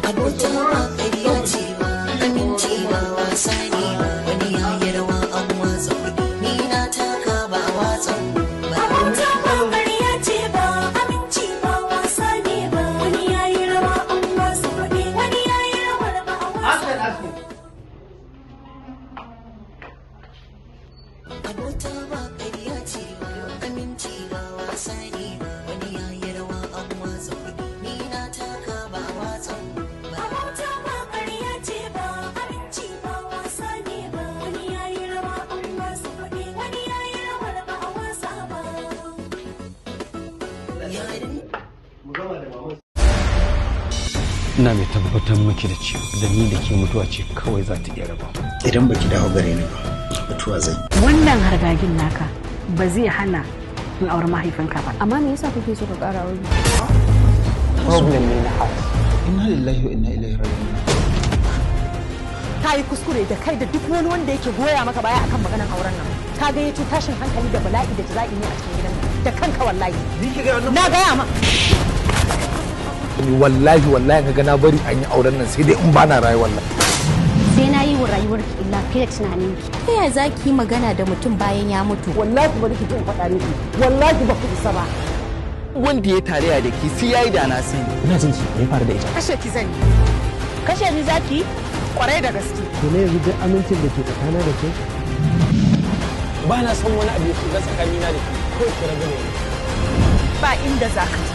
abota ba ƙarya ce ba aminci ba wasa ne ba wani ya yi rawa an watsa kuɗi ni na taka ba watsa ba abota ba ƙarya ce ba aminci ba wasa ne ba wani ya yi rawa an watsa kuɗi wani ya yi rawa ba a watsa abota ba ƙarya ce ba aminci ba wasa ne ba wani ya yi rawa an watsa kuɗi ni na taka ba watsa ba abota ba ƙarya ce ba aminci ba wasa ne ba wani ya yi rawa an watsa kuɗi wani ya yi rawa ba a watsa ba ina mai tabbatar miki da cewa da ni da ke mutuwa ce kawai za ta iya raba idan baki dawo gare ni ba mutuwa zai wannan hargagin naka ba zai hana in aure mahaifinka ba amma me yasa kake so ka ƙara aure problem ne na house inna lillahi wa inna ilaihi raji'un ka yi kuskure da kai da duk wani wanda yake goya maka baya akan maganar auren nan ka ga yato tashin hankali da bala'i da jira'i ne a cikin gidan nan da kanka wallahi ni ki ga wannan na gaya ma wallahi kaga na bari an yi auren nan sai dai in bana rayuwar wallahi sai na yi wa rayuwarki illa fiye da tunanin ki ta yaya za ki yi magana da mutum bayan ya mutu wallahi bari ki jin faɗa miki wallahi ba ku isa ba wanda ya tarayya da ki sai yayi da na sani ina jin ki me faru da ita kashe ki zani kashe ni zaki kwarai da gaske to ne yanzu duk amincin da ke tsakanin da ke ba na son wani abu ya shiga tsakanina da ke ko ki rabu da ni ba inda za ka